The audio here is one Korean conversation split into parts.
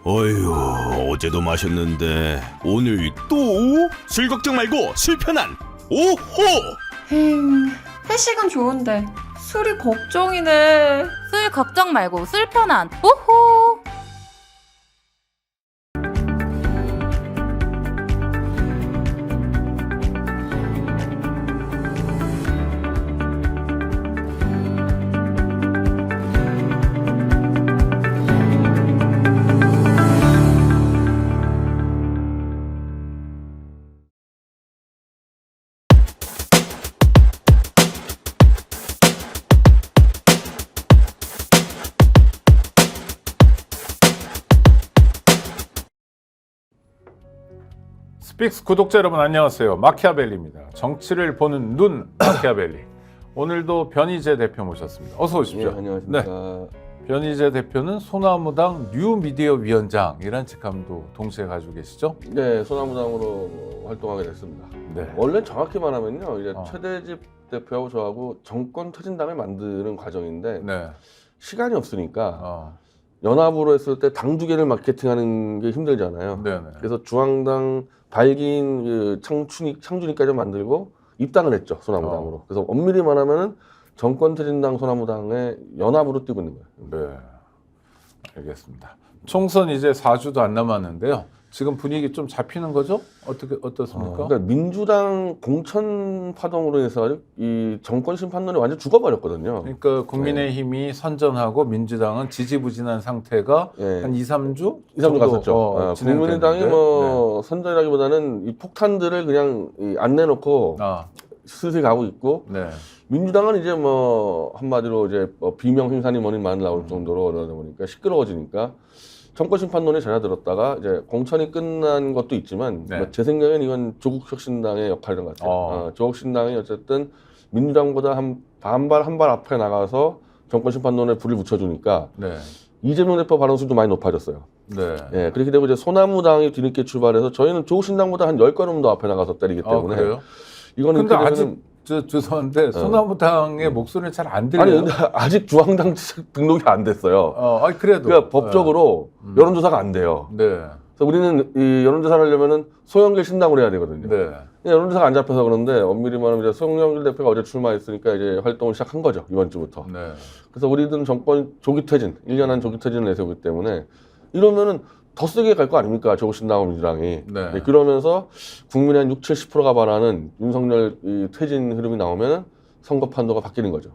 어휴, 어제도 마셨는데 오늘 또? 술 걱정 말고 술 편한 오호! 회식은 좋은데 술이 걱정이네. 술 걱정 말고 술 편한 오호. 스픽스 구독자 여러분 안녕하세요. 마키아벨리입니다. 정치를 보는 눈 마키아벨리. 오늘도 변희재 대표 모셨습니다. 어서 오십시오. 네, 안녕하십니까. 네. 변희재 대표는 소나무당 뉴미디어 위원장이란 직함도 동시에 가지고 계시죠? 네, 소나무당으로 활동하게 됐습니다. 네. 원래 정확히 말하면요, 이제 어. 최대집 대표하고 저하고 정권 퇴진당을 만드는 과정인데 네. 시간이 없으니까 연합으로 했을 때 당 두 개를 마케팅하는 게 힘들잖아요. 네네. 그래서 중앙당 발기인 그 창준이까지 만들고 입당을 했죠, 소나무당으로. 그래서 엄밀히 말하면은 정권 퇴진당 소나무당의 연합으로 뛰고 있는 거예요. 네. 알겠습니다. 총선 이제 4주도 안 남았는데요. 지금 분위기 좀 잡히는 거죠? 어떻습니까? 그러니까 민주당 공천 파동으로 해서 이 정권 심판론이 완전 죽어버렸거든요. 그러니까 국민의힘이 선전하고 민주당은 지지부진한 상태가 네. 한 2, 3주? 2, 3주 갔었죠. 국민의당이 뭐 선전이라기보다는 이 폭탄들을 그냥 안 내놓고 슬슬 가고 있고, 네. 민주당은 이제 뭐 한마디로 이제 뭐 비명 행사니 뭐니 많이 나올 정도로 그러다 보니까 시끄러워지니까 정권 심판론에 젖어들었다가 이제 공천이 끝난 것도 있지만 네. 뭐제 생각엔 이건 조국혁신당의 역할인 것 같아요. 조국혁신당이 어쨌든 민주당보다 한 발 앞에 나가서 정권 심판론에 불을 붙여주니까 네. 이재명 대표 발언수도 많이 높아졌어요. 네. 예, 그렇게 되고 이제 소나무당이 뒤늦게 출발해서 저희는 조국신당보다 한 10걸음 더 앞에 나가서 때리기 때문에 그래요? 이거는 근데 아직 죄송한데 소나무당의 목소리는 잘 안 들려요. 아니 근데 아직 중앙당 등록이 안 됐어요. 아니 그래도 그러니까 법적으로 여론조사가 안 돼요. 네. 그래서 우리는 이 여론조사를 하려면은 소영길 신당으로 해야 되거든요. 네. 여론조사가 안 잡혀서 그런데 엄밀히 말하면 이제 소영길 대표가 어제 출마했으니까 이제 활동을 시작한 거죠, 이번 주부터. 네. 그래서 우리들은 정권 조기 퇴진, 1년 한 조기 퇴진을 내세우기 때문에 이러면은 더 세게 갈 거 아닙니까? 조국신당하고 민주당이. 네. 네, 그러면서 국민의 한 60-70%가 바라는 윤석열 이 퇴진 흐름이 나오면 선거 판도가 바뀌는 거죠.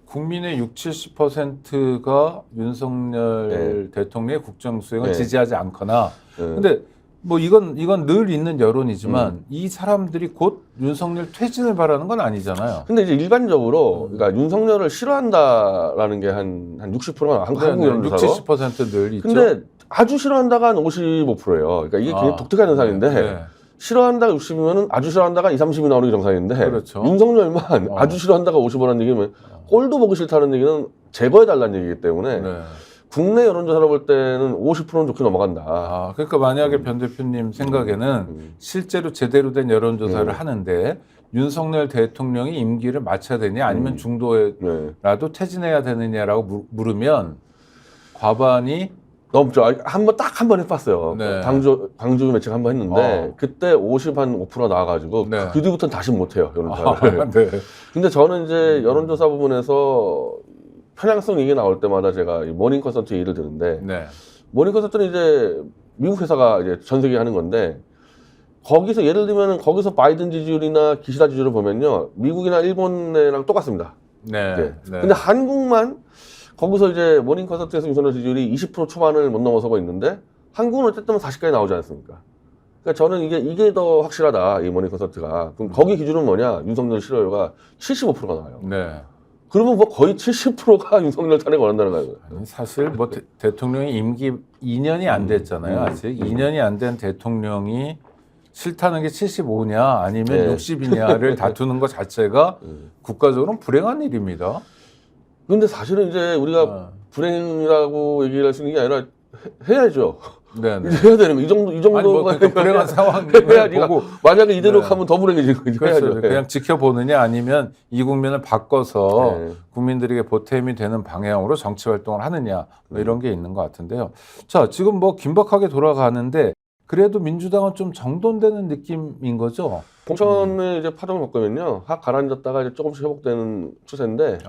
국민의 60-70%가 윤석열 대통령의 국정수행을 지지하지 않거나 근데 뭐 이건 늘 있는 여론이지만 이 사람들이 곧 윤석열 퇴진을 바라는 건 아니잖아요. 근데 이제 일반적으로 그러니까 윤석열을 싫어한다라는 게 한 60%가 한국 여론조사로 60-70%늘 있죠. 근데 아주 싫어한다가 한 55%예요. 그러니까 이게 굉장히 독특한 현상인데 네. 싫어한다가 60이면은 아주 싫어한다가 20-30이 나오는 게 정상인데 그렇죠. 윤석열만 아주 싫어한다가 50이라는 얘기면 꼴도 보기 싫다는 얘기는 제거해달라는 얘기이기 때문에 네. 국내 여론조사로 볼 때는 50%는 좋게 넘어간다. 그러니까 만약에 변 대표님 생각에는 실제로 제대로 된 여론조사를 하는데 윤석열 대통령이 임기를 마쳐야 되냐 아니면 중도라도 퇴진해야 되느냐라고 물으면 과반이 넘죠. 딱 한 번 해봤어요. 네. 광주 매칭 한 번 했는데 그때 50-5% 나와가지고 네. 그 뒤부터는 다시 못해요, 여론조사를. 네. 근데 저는 이제 여론조사 부분에서 편향성 얘기 나올 때마다 제가 이 모닝 컨설팅 얘기를 듣는데 네. 모닝 컨설팅은 이제 미국 회사가 이제 전 세계에 하는 건데 거기서 예를 들면 거기서 바이든 지지율이나 기시다 지지율을 보면요 미국이나 일본이랑 똑같습니다. 네. 네. 네. 근데 한국만 거기서 이제 모닝 컨설팅에서 윤석열 지지율이 20% 초반을 못 넘어서고 있는데 한국은 어쨌든 40까지 나오지 않습니까? 그러니까 저는 이게 더 확실하다 이 모닝 컨설팅가. 그럼 거기 기준은 뭐냐? 윤석열 실효율가 75%가 나와요. 네. 그러면 뭐 거의 70%가 윤석열 탄핵 원한다는 거예요. 아니, 사실 뭐 대통령이 임기 2년이 안 됐잖아요. 아직 2년이 안 된 대통령이 싫다는 게 75냐 아니면 네. 60이냐를 다투는 것 자체가 국가적으로는 불행한 일입니다. 근데 사실은 이제 우리가 불행이라고 얘기를 할 수 있는 게 아니라 해야죠. 네네. 이제 해야 되는 거. 이 정도가 아니 뭐 그러니까 불행한 상황을 해야지. 보고 만약에 이대로 네. 가면 더 불행해지는 거죠. 그렇죠. 해야죠. 그냥 지켜보느냐 아니면 이 국면을 바꿔서 네. 국민들에게 보탬이 되는 방향으로 정치 활동을 하느냐 뭐 이런 게 있는 것 같은데요. 자, 지금 뭐 긴박하게 돌아가는데 그래도 민주당은 좀 정돈되는 느낌인 거죠. 공천을 이제 파동을 바꾸면요, 확 가라앉았다가 이제 조금씩 회복되는 추세인데,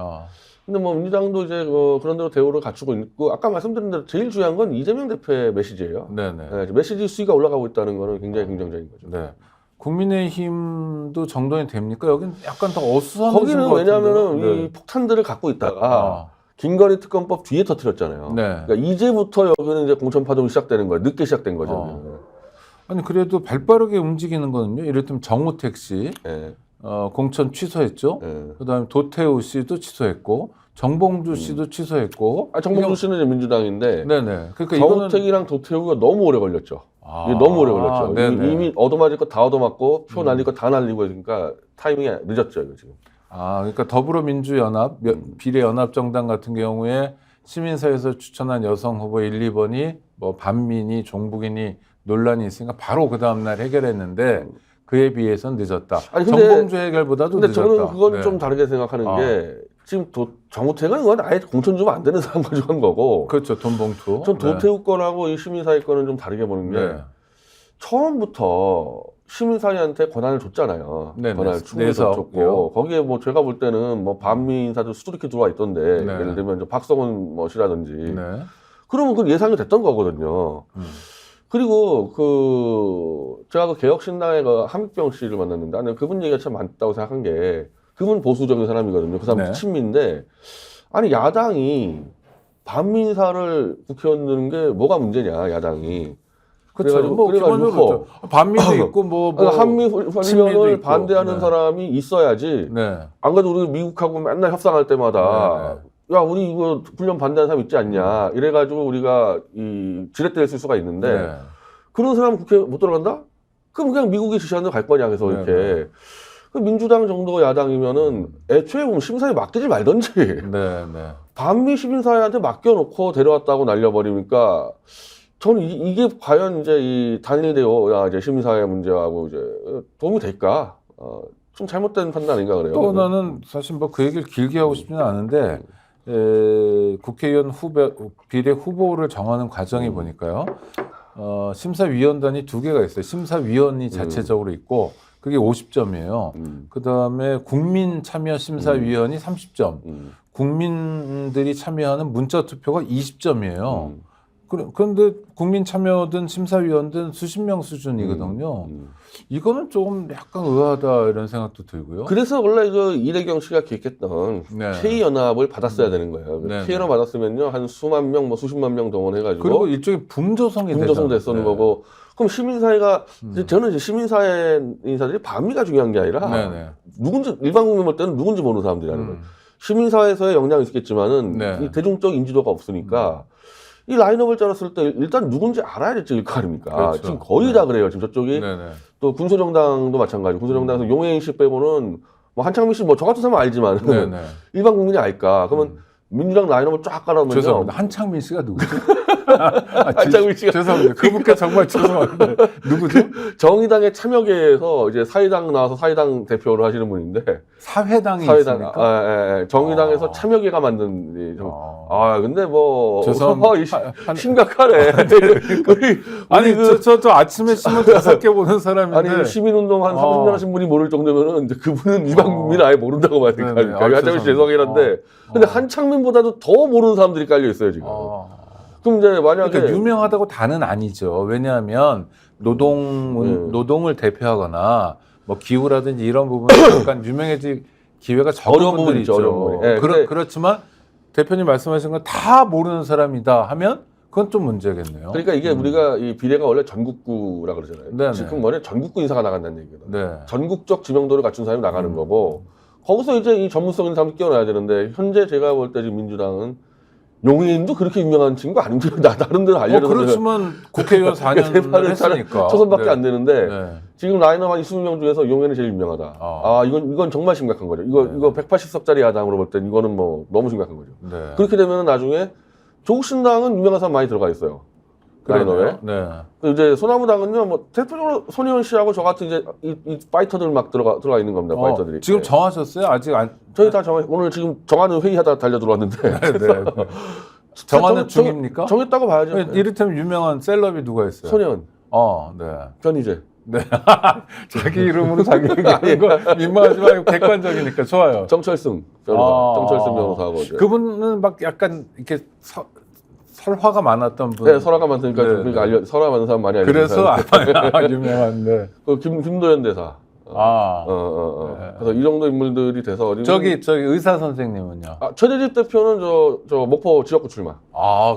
근데 뭐 민주당도 이제 그런 대로 대우를 갖추고 있고, 아까 말씀드린 대로 제일 중요한 건 이재명 대표의 메시지예요. 네네. 네, 메시지 수위가 올라가고 있다는 거는 굉장히 긍정적인 거죠. 네. 국민의힘도 정돈이 됩니까? 여기는 약간 더 어수선해진 거기는 것 왜냐하면은 같은데요. 이 폭탄들을 갖고 있다가 아, 김건희 특검법 뒤에 터뜨렸잖아요. 네. 그러니까 이제부터 여기는 이제 공천 파동이 시작되는 거예요. 늦게 시작된 거죠. 아니 그래도 발빠르게 움직이는 거는요. 이를테면 정우택 씨 네. 공천 취소했죠. 네. 그다음에 도태우 씨도 취소했고 정봉주 씨도 취소했고. 정봉주 씨는 이제 민주당인데, 네네. 그러니까 정우택이랑 도태우가 너무 오래 걸렸죠. 이게 너무 오래 걸렸죠. 네네. 이미 얻어맞을 거 다 얻어맞고 표 날릴 거 다 날리고 그러니까 타이밍이 늦었죠, 이거 지금. 그러니까 더불어민주연합, 비례연합정당 같은 경우에 시민사회에서 추천한 여성 후보 1, 2번이 뭐 반민이, 종북인이 논란이 있으니까 바로 그 다음날 해결했는데 그에 비해서는 늦었다. 아니, 근데, 정봉주 해결보다도 근데 늦었다. 저는 그건 네. 좀 다르게 생각하는 게 지금 정우택은 이건 아예 공천 주면 안 되는 사람 가지고 한 거고. 그렇죠. 돈봉투. 전 도태우 건하고 이 시민사회 건은 좀 다르게 보는 게 네. 처음부터 시민사회한테 권한을 줬잖아요. 네네. 권한을 충분히 내서. 줬고 거기에 뭐 제가 볼 때는 뭐 반미 인사도 수두룩히 들어와 있던데 네. 예를 들면 이제 박성훈 뭐 씨라든지 네. 그러면 그 예상이 됐던 거거든요. 그리고 제가 그 개혁신당의 그 함익병 씨를 만났는데 나는 그분 얘기가 참 많다고 생각한 게 그분 보수적인 사람이거든요. 그 사람 네. 친미인데 아니 야당이 반민사를 국회의원 넣는 게 뭐가 문제냐 야당이. 그렇죠. 뭐 그래가지고 기본적으로 그렇죠. 반미도 있고 뭐 한미 친미도 훈련을 있고. 반대하는 네. 사람이 있어야지. 네. 안 그래도 우리 미국하고 맨날 협상할 때마다 야 우리 이거 훈련 반대하는 사람 있지 않냐 이래가지고 우리가 이 지렛대를 쓸 수가 있는데 네. 그런 사람 국회 못 들어간다? 그럼 그냥 미국이 지시하는 대로 갈 거냐 그래서 네, 이렇게 네. 그 민주당 정도 야당이면은 애초에 보면 시민사회 맡기지 말던지 네. 네. 반미 시민사회한테 맡겨놓고 데려왔다고 날려버리니까 저는 이게 과연 이제 이 단일 대우야 이제 시민사회 문제하고 이제 도움이 될까? 좀 잘못된 판단 아닌가 그래요. 또 나는 사실 뭐 그 얘기를 길게 하고 싶지는 않은데 국회의원 비례 후보를 정하는 과정이 보니까요. 심사위원단이 2개가 있어요. 심사위원이 자체적으로 있고 그게 50점이에요. 그 다음에 국민참여심사위원이 30점. 국민들이 참여하는 문자투표가 20점이에요. 그런데 국민 참여든 심사위원든 수십 명 수준이거든요. 이거는 조금 약간 의아하다 이런 생각도 들고요. 그래서 원래 그 이대경 씨가 기획했던 네. K연합을 받았어야 되는 거예요. 네. K연합 받았으면요 한 수만 명, 뭐 수십만 명 동원해가지고 그리고 일종의 분조성이 분조성 되잖아요. 됐었는 네. 거고. 그럼 시민사회가 저는 이제 시민사회 인사들이 반미가 중요한 게 아니라 네네. 누군지 일반 국민 볼 때는 누군지 모르는 사람들이라는 거예요. 시민사회에서의 영향이 있겠지만은 네. 이 대중적 인지도가 없으니까. 이 라인업을 짜놨을 때 일단 누군지 알아야 찍을 거 아닙니까? 그렇죠. 지금 거의 네. 다 그래요. 지금 저쪽이 네네. 또 군소정당도 마찬가지. 군소정당에서 용해인 씨 빼고는 뭐 한창민 씨 뭐 저 같은 사람은 알지만 네네. 일반 국민이 알까? 그러면 민주당 라인업을 쫙 깔아놓으면요. 죄송합니다. 한창민 씨가 누구죠? 한창민 씨가 죄송합니다. 그분께 정말 죄송합니다. 누구죠? 정의당의 참여계에서 이제 사회당 나와서 사회당 대표를 하시는 분인데 사회당이 사회당 있습니까? 정의당에서 참여계가 만든 근데 뭐 죄송합니다. 심각하네. 아니 저 아침에 신문 5개 보는 사람인데 아니 시민운동 한 30년 하신 분이 모를 정도면은 이제 그분은 일반 국민을 아예 모른다고 봐야 될까? 네네. 한창민 씨 죄송하긴 한데 근데 한창민보다도 더 모르는 사람들이 깔려 있어요 지금. 그럼 이제 만약에 그러니까 유명하다고 다는 아니죠. 왜냐하면 노동을 대표하거나 뭐 기후라든지 이런 부분에 약간 유명해질 기회가 적은 어려운 분들이 부분이 있죠. 어려운 부분이. 네, 근데 그렇지만 대표님 말씀하신 건 다 모르는 사람이다 하면 그건 좀 문제겠네요. 그러니까 이게 우리가 이 비례가 원래 전국구라 그러잖아요. 네네. 지금 뭐냐 전국구 인사가 나간다는 얘기거든요. 네. 전국적 지명도를 갖춘 사람이 나가는 거고 거기서 이제 이 전문성 있는 사람을 끼워놔야 되는데 현재 제가 볼 때 지금 민주당은 용인도 그렇게 유명한 친구 아닌데 나름대로 알려줘서 그렇지만 국회의원 4년 했으니까 초선밖에 네. 안 되는데 네. 지금 라인업 한 20명 중에서 용인이 제일 유명하다. 이건 정말 심각한 거죠. 이거 180석짜리 야당으로 볼 땐 이거는 뭐 너무 심각한 거죠. 네. 그렇게 되면 나중에 조국신당은 유명한 사람 많이 들어가 있어요. 라인업에. 네. 이제 소나무당은요, 뭐 대표적으로 손혜원 씨하고 저 같은 이제 이 파이터들 막 들어가 있는 겁니다. 파이터들이. 지금 네. 정하셨어요? 아직 안? 저희 다 오늘 지금 정하는 회의하다 달려 들어왔는데. 네. 정하는 중입니까? 정했다고 봐야죠. 네. 이를테면 유명한 셀럽이 누가 있어요? 손혜원, 네. 변희재. 네. 자기 이름으로 자기 얘기하는 거 민망하지 말고 객관적이니까 좋아요. 정철승 변호사, 정철승 변호사하고 이제. 그분은 막 약간 이렇게 설화가 많았던 분. 네, 설화가 많으니까 네, 그러니까 설화 많은 사람 많이 알죠. 그래서 유명한데. 그 김도연 대사. 네. 그래서 이 정도 인물들이 돼서 저기 의사 선생님은요? 최대집 대표는 저 목포 지역구 출마.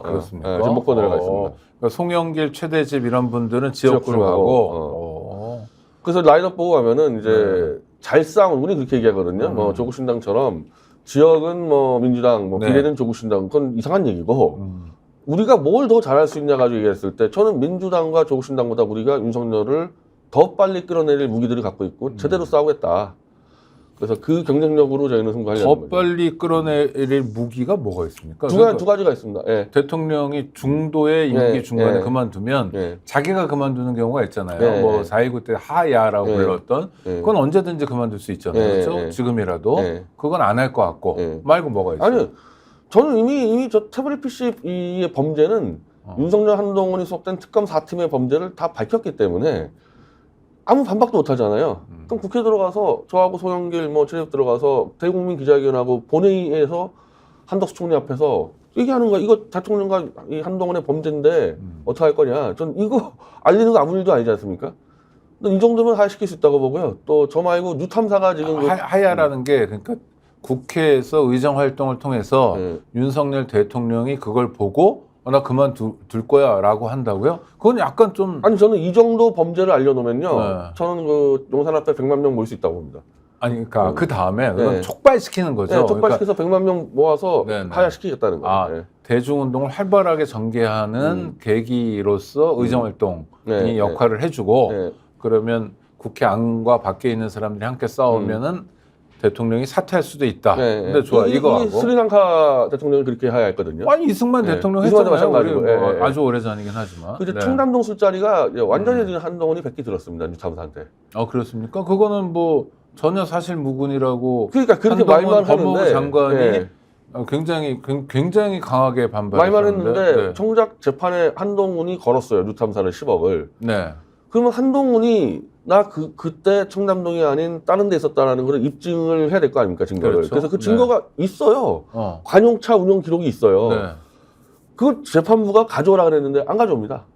그렇습니까? 네, 지금 목포 내려가 있습니다. 그러니까 송영길, 최대집 이런 분들은 지역구로 가고. 그래서 라인업 보고 가면은 이제 잘 싸운 우리 그렇게 얘기하거든요. 뭐 조국신당처럼 지역은 뭐 민주당, 뭐 네. 비례는 조국신당, 그건 이상한 얘기고 우리가 뭘 더 잘할 수 있냐 가지고 얘기했을 때 저는 민주당과 조국신당보다 우리가 윤석열을 더 빨리 끌어내릴 무기들을 갖고 있고 제대로 싸우겠다. 그래서 그 경쟁력으로 저희는 승부하려는 더 거죠. 빨리 끌어내릴 무기가 뭐가 있습니까? 두 가지가 있습니다. 예. 대통령이 중도의 임기 네, 중간에 네. 그만두면 네. 자기가 그만두는 경우가 있잖아요. 네, 뭐 네. 4.19 때 하야라고 네. 불렀던 네. 그건 언제든지 그만둘 수 있잖아요. 네, 그렇죠? 네. 지금이라도 네. 그건 안 할 것 같고 네. 말고 뭐가 있어요? 아니, 저는 이미 저 태블릿 PC의 범죄는 윤석열 한동훈이 속된 특검 4팀의 범죄를 다 밝혔기 때문에 아무 반박도 못 하잖아요. 그럼 국회 들어가서 저하고 소영길 뭐 최대표 들어가서 대국민 기자회견하고 본회의에서 한덕수 총리 앞에서 얘기하는 거야. 이거 대통령과 이 한동훈의 범죄인데 어떻게 할 거냐. 전 이거 알리는 거 아무 일도 아니지 않습니까? 이 정도면 하야시킬 수 있다고 보고요. 또 저 말고 뉴탐사가 지금 하야라는 게 그러니까 국회에서 의정 활동을 통해서 네. 윤석열 대통령이 그걸 보고 나 그만둘 거야라고 한다고요? 그건 약간 좀 아니 저는 이 정도 범죄를 알려놓으면요. 네. 저는 그 용산 앞에 100만 명 모일 수 있다고 봅니다. 그러니까 그 다음에 그건 네. 촉발시키는 거죠. 네, 촉발시켜서 100만 명 모아서 네, 네. 하야시키겠다는 거예요. 네. 대중운동을 활발하게 전개하는 계기로서 의정활동이 네, 역할을 해주고 네. 그러면 국회 안과 밖에 있는 사람들이 함께 싸우면은 대통령이 사퇴할 수도 있다. 네, 근데 좋아 이거 하고. 스리랑카 대통령이 그렇게 하야했거든요. 아니 이승만 네. 대통령 이승만도 했잖아요. 마찬가지고. 우리 뭐 예, 예. 아주 오래전이긴 하지만. 그 이제 네. 청담동 술자리가 완전히 지금 한동훈이 백기 들었습니다. 뉴탐사한테. 그렇습니까? 그거는 뭐 전혀 사실 무근이라고. 그러니까 그렇게 한동훈 말만 법무부 하는데 장관이 예. 굉장히 강하게 반발했는데. 말만 했는데 네. 청작 재판에 한동훈이 걸었어요. 뉴탐사를 10억을. 네. 그러면 한동훈이 나 그때 청담동이 아닌 다른 데 있었다라는 걸 입증을 해야 될 거 아닙니까, 증거를. 그렇죠. 그래서 그 증거가 있어요. 관용차 운영 기록이 있어요. 네. 그걸 재판부가 가져오라 그랬는데 안 가져옵니다.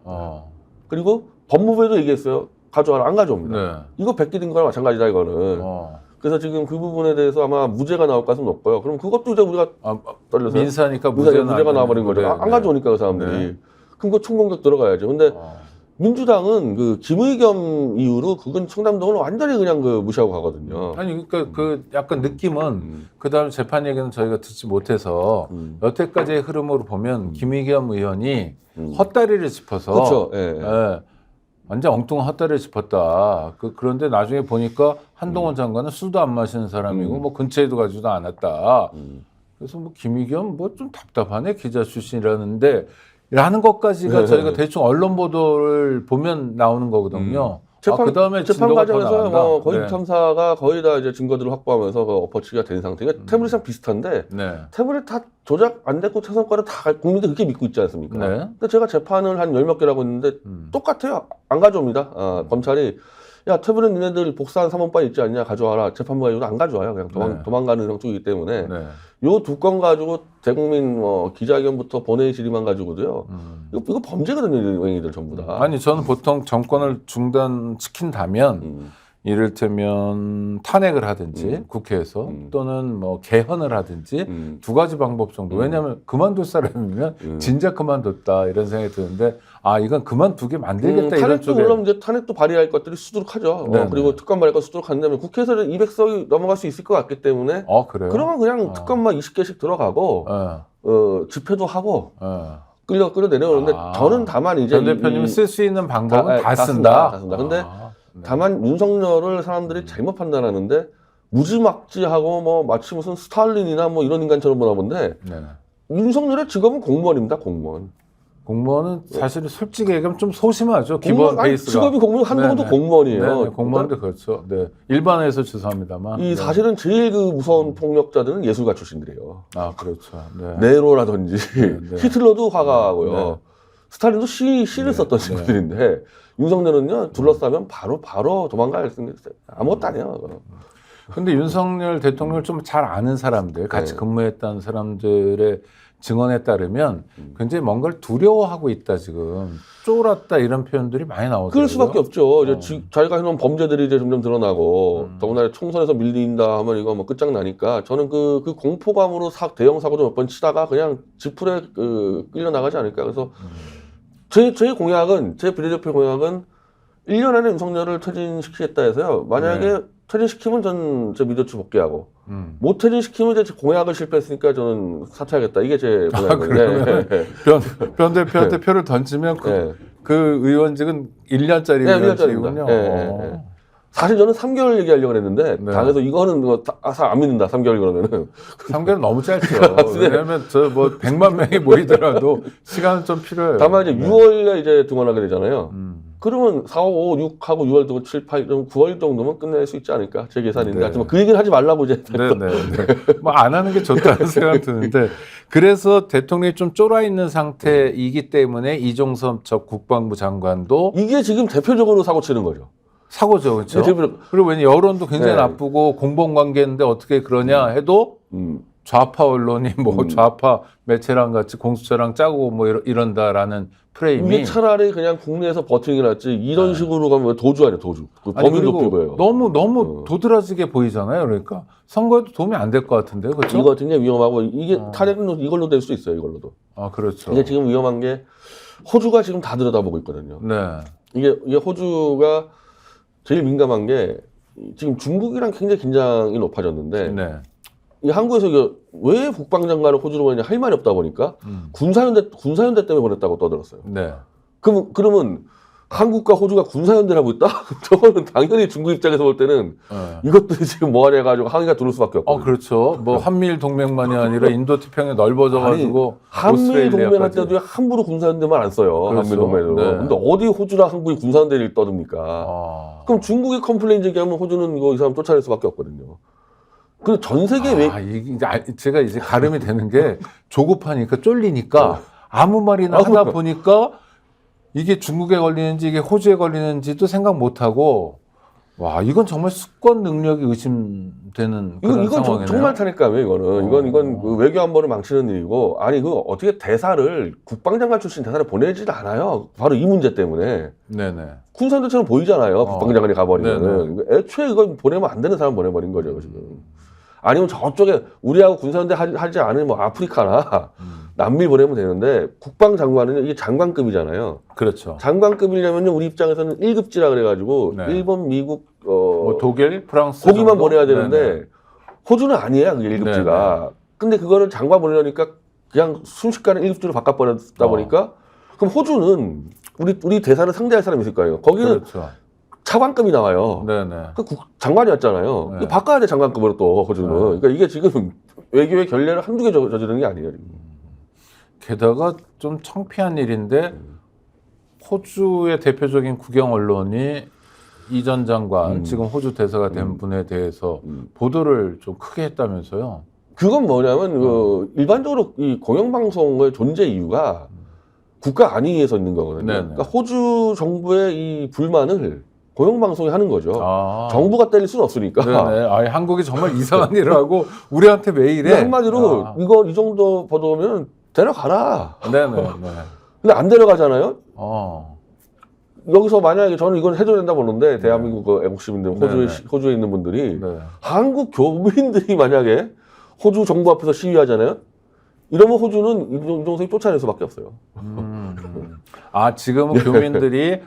그리고 법무부에도 얘기했어요. 가져와라. 안 가져옵니다. 네. 이거 베끼는 거랑 마찬가지다 이거는. 그래서 지금 그 부분에 대해서 아마 무죄가 나올 가능성이 높고요. 그럼 그것도 이제 우리가 떨려서 민사니까 무죄가 나와버린 거죠. 네, 안 가져오니까 그 사람들이. 네. 그럼 그 총공격 들어가야죠. 근데 민주당은 그 김의겸 이후로 그건 청담동을 완전히 그냥 그 무시하고 가거든요. 아니 그러니까 그 약간 느낌은 그다음 재판 얘기는 저희가 듣지 못해서 여태까지의 흐름으로 보면 김의겸 의원이 헛다리를 짚어서 그렇죠. 예. 예, 완전 엉뚱한 헛다리를 짚었다. 그런데 나중에 보니까 한동훈 장관은 술도 안 마시는 사람이고 뭐 근처에도 가지도 않았다. 그래서 뭐 김의겸 뭐 좀 답답하네 기자 출신이라는데 라는 것까지가 저희가 대충 언론 보도를 보면 나오는 거거든요. 그다음에 재판 과정에서 뭐 거의 네. 탐사가 거의 다 이제 증거들을 확보하면서 그 엎어치기가 된 상태가 태블릿이랑 비슷한데 네. 태블릿 다 조작 안 됐고 최선과를 다 국민들 그렇게 믿고 있지 않습니까? 네. 근데 제가 재판을 한 10몇 개라고 했는데 똑같아요. 안 가져옵니다. 검찰이 야 태블릿 니네들 복사한 사문판 있지 않냐 가져와라. 재판부가 이거 안 가져와요. 그냥 도망가는 형쪽이기 때문에 네. 요 두 건 가지고 대국민 뭐 기자회견부터 본회의 질의만 가지고도요. 이거 범죄거든요, 이 행위들 전부 다. 아니 저는 보통 정권을 중단시킨다면 이를테면 탄핵을 하든지 국회에서 또는 뭐 개헌을 하든지 두 가지 방법 정도. 왜냐하면 그만둘 사람이면 진작 그만뒀다 이런 생각이 드는데 아 이건 그만두게 만들겠다 이런 탄핵도 쪽에. 물론 이제 탄핵도 발의할 것들이 수두룩하죠. 네, 그리고 네. 특검 발의가 수두룩한다면 국회에서는 200석이 넘어갈 수 있을 것 같기 때문에 그래요? 그러면 그냥 특검만 20개씩 들어가고 집회도 하고 끌려 내려오는데 저는 다만 이제 전 대표님은 쓸 수 있는 방법은 다 쓴다. 다 쓴다. 근데 네. 다만 윤석열을 사람들이 잘못 판단하는데 무지막지하고 뭐 마치 무슨 스탈린이나 뭐 이런 인간처럼 보나 본데 네. 윤석열의 직업은 공무원입니다. 공무원. 공무원은 사실 솔직히 얘기하면 좀 소심하죠. 기본 아니, 베이스가. 직업이 공무원 한동훈도 네네. 공무원이에요. 네네, 공무원도 그렇죠. 네. 일반에서 죄송합니다만. 이 네. 사실은 제일 그 무서운 폭력자들은 예술가 출신들이에요. 아 그렇죠. 네. 네로라든지 네. 히틀러도 화가고요. 네. 스탈린도 시를 썼던 네. 친구들인데 윤석열은요 둘러싸면 바로 도망갈 생각 아무것도 아니에요. 근데 윤석열 대통령을 좀 잘 아는 사람들, 같이 네. 근무했던 사람들의 증언에 따르면 굉장히 뭔가를 두려워하고 있다 지금. 쫄았다 이런 표현들이 많이 나오더라고요. 그럴 수밖에 없죠. 이제 자기가 해놓은 범죄들이 이제 점점 드러나고 더군다나 총선에서 밀린다 하면 이거 뭐 끝장나니까 저는 그 공포감으로 대형 사고도 몇 번 치다가 그냥 지풀에 끌려 나가지 않을까. 그래서 제 공약은 제 비례대표 공약은 1년 안에 윤석열을 퇴진시키겠다 해서요. 만약에 퇴진시키면 전 미더츠 복귀하고 못 퇴진시키면 이제 공약을 실패했으니까 저는 사퇴하겠다. 이게 제 공약인데. 변 대표한테 표를 던지면 그 의원직은 1년짜리 네, 의원직이군요. 1년짜리입니다. 사실 저는 3개월 얘기하려고 했는데 당에서 이거는 안 믿는다. 3개월 그러면은 3개월 너무 짧죠. 왜냐하면 저 뭐 100만 명이 모이더라도 시간은 좀 필요해요. 다만 이제 6월에 이제 등원하게 되잖아요. 그러면 4, 5, 6하고 6월 도 7, 8, 9월 정도면 끝낼 수 있지 않을까? 제 계산인데. 네. 하지만 그 얘기를 하지 말라고 이제. 네네. 뭐 안 하는 게 좋다는 생각 드는데 그래서 대통령이 좀 쫄아 있는 상태이기 때문에 이종섭 전 국방부 장관도 이게 지금 대표적으로 사고 치는 거죠. 사고죠, 그렇죠? 대표적- 그리고 왜냐 여론도 굉장히 네. 나쁘고 공범관계인데 어떻게 그러냐 해도 좌파 언론이 뭐 좌파 매체랑 같이 공수처랑 짜고 뭐 이런다라는 프레임이 이게 차라리 그냥 국내에서 버티는 게 낫지 이런 식으로 가면 도주 아니야, 도주. 그 아니, 범인 그리고 높이고요. 너무 도드라지게 보이잖아요. 그러니까 선거에도 도움이 안 될 것 같은데요, 그렇죠? 이거 굉장히 위험하고 이게 탄핵은 이걸로 될 수 있어요, 이걸로도. 아 그렇죠. 이게 지금 위험한 게 호주가 지금 다 들여다보고 있거든요. 네, 이게 호주가 제일 민감한 게 지금 중국이랑 굉장히 긴장이 높아졌는데 네, 이 한국에서 이거 왜 국방장관을 호주로 보내냐 할 말이 없다 보니까 군사연대 때문에 보냈다고 떠들었어요. 네. 그러면 한국과 호주가 군사연대를 하고 있다? 저거는 당연히 중국 입장에서 볼 때는 네. 이것들이 지금 뭐하냐 해가지고 항의가 들어올 수밖에 없거든요. 그렇죠. 뭐 한미일 동맹만이 아니라 인도태평양 넓어져가지고 한미일 동맹 할 오스트레일리아까지. 때도 함부로 군사연대만 안 써요. 그렇죠. 한미일 동맹으로. 네. 근데 어디 호주랑 한국이 군사연대를 떠듭니까? 아. 그럼 중국이 컴플레인 제기하면 호주는 이거 이 사람 쫓아낼 수밖에 없거든요. 그 전 세계 제가 이제 가름이 되는 게 조급하니까 쫄리니까 아무 말이나 하다 보니까 이게 중국에 걸리는지 이게 호주에 걸리는지도 생각 못 하고 와 이건 정말 수권 능력이 의심되는 그런 이건 상황이네요. 정말 탄핵감이에요. 이건 그 외교 안보를 망치는 일이고 아니 그 어떻게 대사를 국방장관 출신 대사를 보내지도 않아요. 바로 이 문제 때문에 네네. 군사연대처럼 보이잖아요. 국방장관이 가버리면 네네. 애초에 이건 보내면 안 되는 사람 보내버린 거죠 지금. 아니면 저쪽에 우리하고 군사연대 하지 않은 뭐 아프리카나 남미 보내면 되는데 국방장관은 이게 장관급이잖아요. 그렇죠. 장관급이려면요 우리 입장에서는 1급지라 그래가지고 네. 일본, 미국, 뭐 독일, 프랑스 거기만 정도? 보내야 되는데 네네. 호주는 아니에요 그게 1급지가. 근데 그거를 장관 보내려니까 그냥 순식간에 1급지로 바꿔버렸다 보니까 그럼 호주는 우리 대사를 상대할 사람이 있을 거예요. 거기는 그렇죠. 차관급이 나와요. 네네. 그 장관이었잖아요. 네. 이거 바꿔야 돼 장관급으로 또 호주는. 그러니까 이게 지금 외교의 결례를 한두 개 저지르는 게 아니에요. 지금. 게다가 좀 창피한 일인데 호주의 대표적인 국영 언론이 이 전 장관 지금 호주 대사가 된 분에 대해서 보도를 좀 크게 했다면서요. 그건 뭐냐면 그 일반적으로 이 공영방송의 존재 이유가 국가 안위에서 있는 거거든요. 네네. 그러니까 호주 정부의 이 불만을 공영방송이 하는 거죠. 아. 정부가 때릴 수는 없으니까. 네네. 아니, 한국이 정말 이상한 일을 하고 우리한테 왜 이래? 근데 한마디로 아. 이거 이 정도 보도면 데려가라. 네네. 네. 근데 안 데려가잖아요. 여기서 만약에 저는 이건 해줘야 된다 보는데 대한민국 그 애국 시민들 네네. 호주에 있는 분들이 네. 한국 교민들이 만약에 호주 정부 앞에서 시위하잖아요. 이러면 호주는 이종석이 쫓아낼 수밖에 없어요. 아, 지금은 교민들이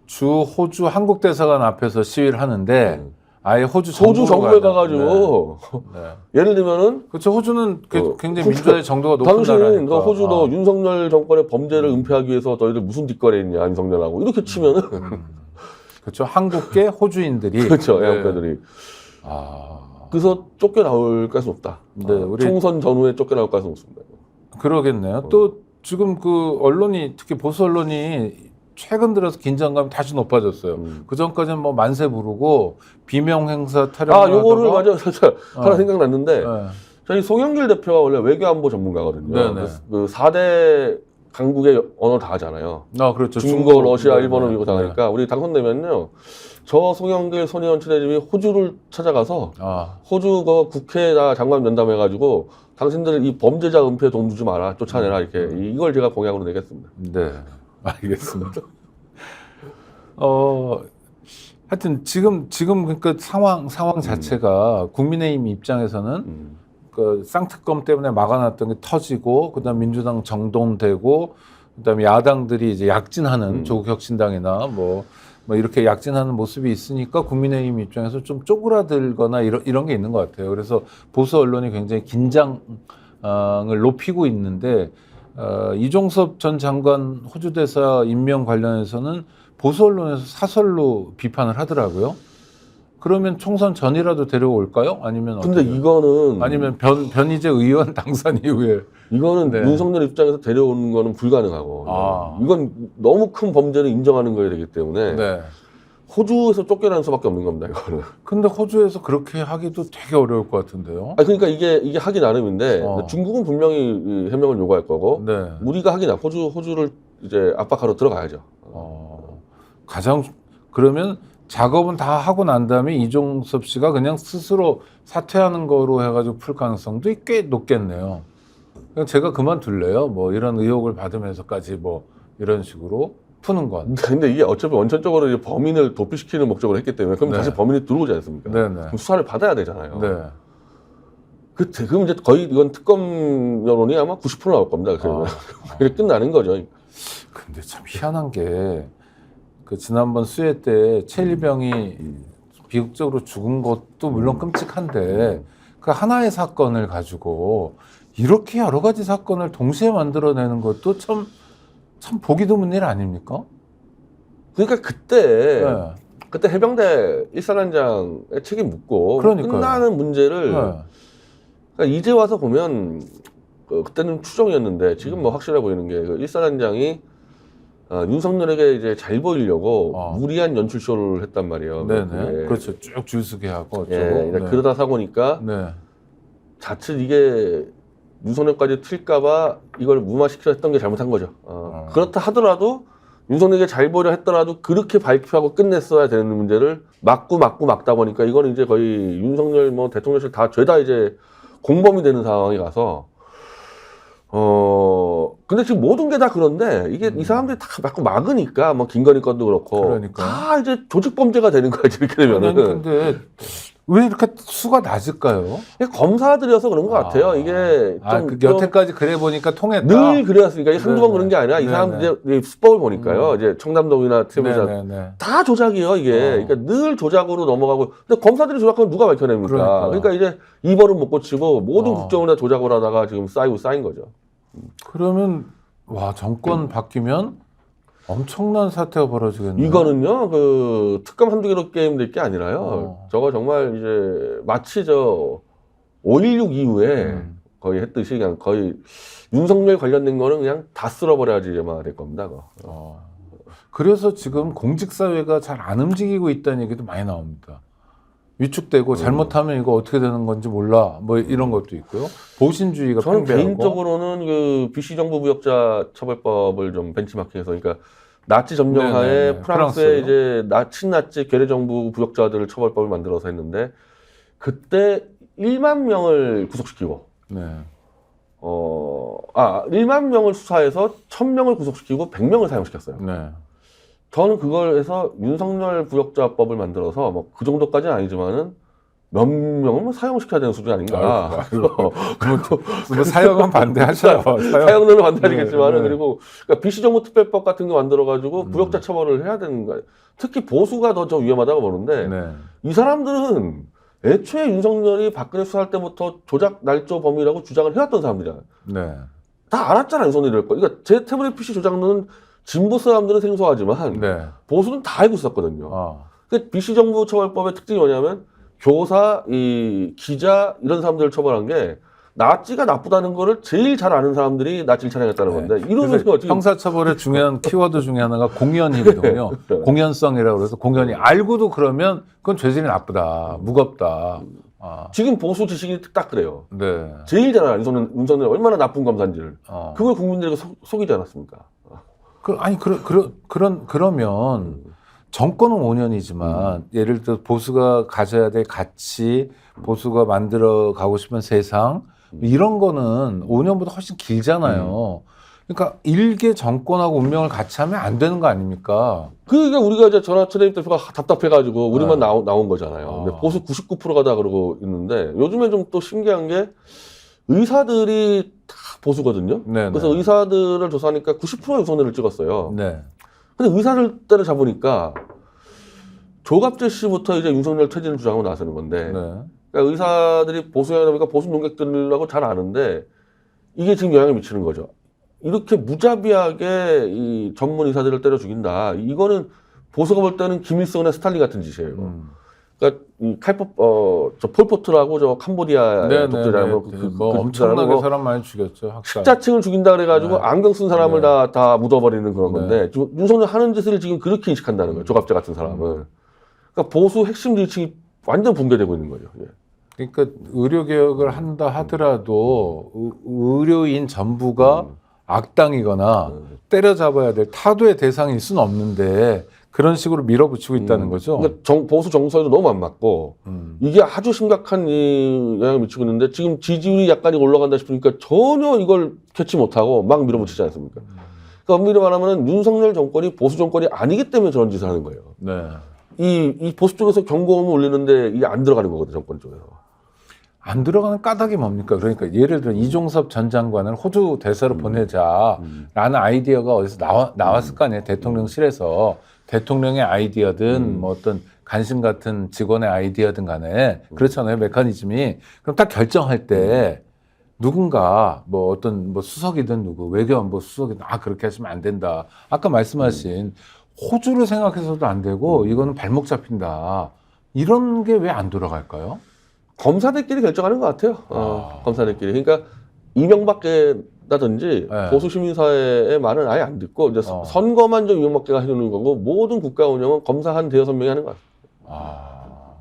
주 호주 한국 대사관 앞에서 시위를 하는데 아예 호주 정부에 가가지고 네. 예를 들면은 그렇죠. 호주는 어, 굉장히 민주화의 정도가 높은 당신 나라니까. 너 호주 너 아. 윤석열 정권의 범죄를 은폐하기 위해서 너희들 무슨 뒷거래 했냐 윤석열하고 이렇게 치면은 그렇죠. 한국계 호주인들이 그렇죠 네. 애국가들이 아, 그래서 쫓겨나올 가수 없다. 네, 우리 총선 전후에 쫓겨나올 가수 없습니다. 그러겠네요. 또 지금 그 언론이 특히 보수 언론이 최근 들어서 긴장감이 다시 높아졌어요. 그 전까지는 뭐 만세 부르고 비명 행사 타령을 요거를 하다가 맞아 하나 생각났는데 네. 저희 송영길 대표가 원래 외교안보 전문가거든요. 네네. 그 4대 강국의 언어 다 하잖아요. 아, 그렇죠. 중국, 러시아, 네, 일본어, 네. 미국 다 하니까 우리 당선되면요. 저 송영길 손혜원 친해집이 호주를 찾아가서 아, 호주 그 국회에다 장관 면담해가지고 당신들 이 범죄자 은폐 돈 주지 마라 쫓아내라 이렇게 이걸 제가 공약으로 내겠습니다. 네. 알겠습니다. 하여튼 지금 그러니까 상황 자체가 국민의힘 입장에서는 그 쌍특검 때문에 막아놨던 게 터지고 그다음 민주당 정돈되고 그다음에 야당들이 이제 약진하는 조국 혁신당이나 뭐 이렇게 약진하는 모습이 있으니까 국민의힘 입장에서 좀 쪼그라들거나 이런 게 있는 것 같아요. 그래서 보수 언론이 굉장히 긴장을 높이고 있는데 이종섭 전 장관 호주 대사 임명 관련해서는 보수 언론에서 사설로 비판을 하더라고요. 그러면 총선 전이라도 데려올까요? 아니면 근데 어떻게? 이거는 아니면 변희재 의원 당선 이후에 이거는 네. 윤석열 입장에서 데려오는 거는 불가능하고 아. 이건 너무 큰 범죄를 인정하는 거야 되기 때문에 네. 호주에서 쫓겨나는 수밖에 없는 겁니다. 이거는. 근데 호주에서 그렇게 하기도 되게 어려울 것 같은데요. 그러니까 이게 하기 나름인데 어. 중국은 분명히 이 해명을 요구할 거고 네. 우리가 하기 나 호주를 이제 압박하러 들어가야죠. 가장 그러면 작업은 다 하고 난 다음에 이종섭 씨가 그냥 스스로 사퇴하는 거로 해가지고 풀 가능성도 꽤 높겠네요. 그냥 제가 그만둘래요. 뭐 이런 의혹을 받으면서까지 뭐 이런 식으로 푸는 건. 근데 이게 어차피 원천적으로 이제 범인을 도피시키는 목적으로 했기 때문에 그럼 네. 다시 범인이 들어오지 않습니까? 네네. 그럼 수사를 받아야 되잖아요. 네. 그럼 이제 거의 이건 특검 여론이 아마 90% 나올 겁니다. 그러면 이렇게 끝나는 거죠. 근데 참 희한한 게 그 지난번 수해 때 최일병이 비극적으로 죽은 것도 물론 끔찍한데 그 하나의 사건을 가지고 이렇게 여러 가지 사건을 동시에 만들어내는 것도 참 보기 드문 일 아닙니까? 그러니까 그때 네. 그때 해병대 일사단장의 책임 묻고 그러니까요. 끝나는 문제를 네. 그러니까 이제 와서 보면 그때는 추정이었는데 지금 뭐 확실해 보이는 게 그 일사단장이 윤석열에게 이제 잘 보이려고 무리한 연출쇼를 했단 말이에요. 네네. 그렇죠. 쭉 줄서게 하고 어쩌고. 그러니까 네. 그러다 사고니까 네. 자칫 이게 윤석열까지 튈까봐 이걸 무마시키려 했던 게 잘못한 거죠. 그렇다 하더라도 윤석열에게 잘 보려 했더라도 그렇게 발표하고 끝냈어야 되는 문제를 막다 보니까 이거는 이제 거의 윤석열 뭐 대통령실 다 죄다 이제 공범이 되는 상황이 가서 근데 지금 모든 게 다 그런데 이게 이 사람들이 다 자꾸 막으니까 뭐 김건희 건도 그렇고 그러니까요. 다 이제 조직 범죄가 되는 거야 이렇게 되면은. 아니, 근데 왜 이렇게 수가 낮을까요? 검사들이어서 그런 것 같아요. 이게 좀 여태까지 그래 보니까 통했다. 늘 그래왔으니까 이게 한두 번 네네. 그런 게 아니라 이 사람들 이제 수법을 보니까요. 이제 청담동이나 TV사 네네네. 다 조작이에요, 이게. 그러니까 늘 조작으로 넘어가고. 근데 검사들이 조작하면 누가 밝혀냅니까? 그러니까 이제 이벌은 못 고치고 모든 국정을 다 조작을 하다가 지금 쌓인 거죠. 그러면 와 정권 바뀌면 엄청난 사태가 벌어지겠네요. 이거는요, 그 특검 한두 개로 게임 될 게 아니라요. 저거 정말 이제 마치 5.16 이후에 거의 했듯이 그냥 거의 윤석열 관련된 거는 그냥 다 쓸어버려야지만 될 겁니다. 그거. 그래서 지금 공직사회가 잘 안 움직이고 있다는 얘기도 많이 나옵니다. 위축되고 잘못하면 이거 어떻게 되는 건지 몰라 뭐 이런 것도 있고요. 보신주의가 저는 팽배하고. 개인적으로는 그 BC 정부 부역자 처벌법을 좀 벤치마킹해서 그러니까 나치 점령하에 네네네. 프랑스의 프랑스. 이제 친나치 괴뢰 정부 부역자들 처벌법을 만들어서 했는데 그때 1만 명을 구속시키고 네. 1만 명을 수사해서 1000명을 구속시키고 100명을 사형시켰어요. 네. 저는 그걸 해서 윤석열 부역자법을 만들어서 뭐 그 정도까지는 아니지만은 몇 명은 뭐 사형시켜야 되는 수준이 아닌가. 뭐 사형은 반대하셔요. 사형론은 반대하시겠지만은 네. 그리고 그러니까 비시정부특별법 같은 거 만들어가지고 부역자 처벌을 해야 되는 거예요. 특히 보수가 더 좀 위험하다고 보는데 네. 이 사람들은 애초에 윤석열이 박근혜 수사할 때부터 조작 날조 범위라고 주장을 해왔던 사람들이야. 네. 다 알았잖아 윤석열이 이럴 거. 그러니까 제 태블릿 PC 조작론은 진보 사람들은 생소하지만 네. 보수는 다 알고 있었거든요. 어. 그 비시정부처벌법의 특징이 뭐냐면 교사, 이 기자 이런 사람들을 처벌한 게 나치가 나쁘다는 거를 제일 잘 아는 사람들이 나치를 찬양했다는 건데 이러면서 어떻게 형사처벌의 중요한 키워드 중에 하나가 공연이거든요. 네. 공연성이라고 그래서 공연이 알고도 그러면 그건 죄질이 나쁘다, 무겁다. 아, 지금 보수 지식이 딱 그래요. 네. 제일 잘 알아 윤석열 얼마나 나쁜 검사인지를 그걸 국민들에게 속이지 않았습니까? 그러면 정권은 5년이지만 예를 들어 보수가 가져야 될 가치, 보수가 만들어 가고 싶은 세상 이런 거는 5년보다 훨씬 길잖아요. 그러니까 일개 정권하고 운명을 같이 하면 안 되는 거 아닙니까? 그러니까 우리가 이제 전화철의 대표가 답답해가지고 우리만 네. 나온 거잖아요. 근데 보수 99%가 다 그러고 있는데 요즘에 좀 또 신기한 게 의사들이 다 보수거든요. 네, 그래서 네. 의사들을 조사하니까 90%가 윤석열을 찍었어요. 네. 근데 의사들 때려잡으니까 조갑재 씨부터 이제 윤석열 퇴진을 주장하고 나서는 건데 네. 그러니까 의사들이 보수하다 보니까 보수 농객들하고 잘 아는데 이게 지금 영향을 미치는 거죠. 이렇게 무자비하게 이 전문 의사들을 때려 죽인다. 이거는 보수가 볼 때는 김일성이나 스탈린 같은 짓이에요. 그러니까 이 저 폴포트라고 저 캄보디아 독재자고 뭐 엄청나게 사람 많이 죽였죠. 학살. 식자층을 죽인다 그래가지고 네. 안경 쓴 사람을 네. 다 묻어버리는 그런 네. 건데 지금 윤석열 하는 짓을 지금 그렇게 인식한다는 거예요. 조갑재 같은 사람은. 그러니까 보수 핵심 지층이 완전 붕괴되고 있는 거죠. 예. 그러니까 의료 개혁을 한다 하더라도 의료인 전부가 악당이거나 때려잡아야 될 타도의 대상일 수는 없는데 그런 식으로 밀어붙이고 있다는 거죠. 그러니까 보수 정서에도 너무 안 맞고 이게 아주 심각한 이 영향을 미치고 있는데 지금 지지율이 약간 올라간다 싶으니까 전혀 이걸 캐치 못하고 막 밀어붙이지 않습니까? 그러니까 엄밀히 말하면 윤석열 정권이 보수 정권이 아니기 때문에 저런 짓을 하는 거예요. 네. 이 보수 쪽에서 경고음을 울리는데 이게 안 들어가는 거거든요, 정권 쪽에서. 안 들어가는 까닭이 뭡니까? 그러니까 예를 들어 이종섭 전 장관을 호주 대사로 보내자라는 아이디어가 어디서 나왔을 거 아니에요. 대통령실에서 대통령의 아이디어든 뭐 어떤 관심 같은 직원의 아이디어든 간에 그렇잖아요. 메커니즘이. 그럼 딱 결정할 때 누군가 뭐 어떤 뭐 수석이든 누구 외교안보 수석이든 그렇게 하시면 안 된다. 아까 말씀하신 호주를 생각해서도 안 되고 이거는 발목 잡힌다. 이런 게 왜 안 돌아갈까요? 검사들끼리 결정하는 것 같아요. 검사들끼리. 그러니까 이명박계라든지 네. 보수 시민사회의 말은 아예 안 듣고 이제 선거만 좀 이명박계가 해주는 거고 모든 국가 운영은 검사 한 대여섯 명이 하는 것 같아요.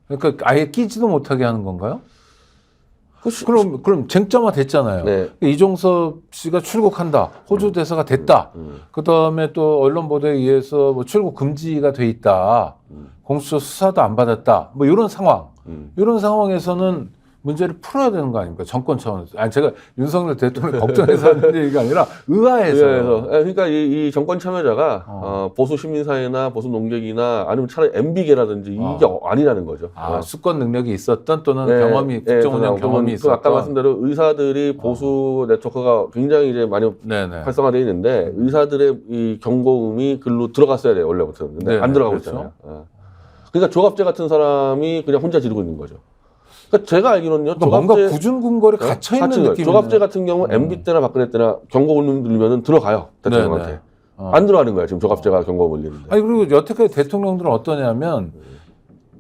그러니까 아예 끼지도 못하게 하는 건가요? 그럼 쟁점화 됐잖아요. 네. 이종섭 씨가 출국한다. 호주 대사가 됐다. 그 다음에 또 언론 보도에 의해서 뭐 출국 금지가 돼 있다. 공수처 수사도 안 받았다. 뭐 이런 상황. 이런 상황에서는 문제를 풀어야 되는 거 아닙니까? 정권 차원에서. 아니, 제가 윤석열 대통령 걱정해서 하는 얘기가 아니라 의아해서. 그러니까 이 정권 참여자가 보수 시민사회나 보수 농객이나 아니면 차라리 MB계라든지 이게 아니라는 거죠. 수권 능력이 있었던 또는 경험이, 국정운영 경험이 있었던. 아까 말씀대로 의사들이 보수 네트워크가 굉장히 이제 많이 활성화되어 있는데 의사들의 이 경고음이 글로 들어갔어야 돼요, 원래부터. 근데 안 들어가고 있잖아요. 그러니까 조갑재 같은 사람이 그냥 혼자 지르고 있는 거죠. 그러니까 제가 알기로는요. 뭔가 구준궁궐에 갇혀있는 느낌이 조갑재 같은 경우 MB 때나 박근혜 때나 경고음 들리면 들어가요. 대통령한테. 안 들어가는 거예요. 지금 조갑재가 경고음 울리는데. 아니 그리고 여태까지 대통령들은 어떠냐면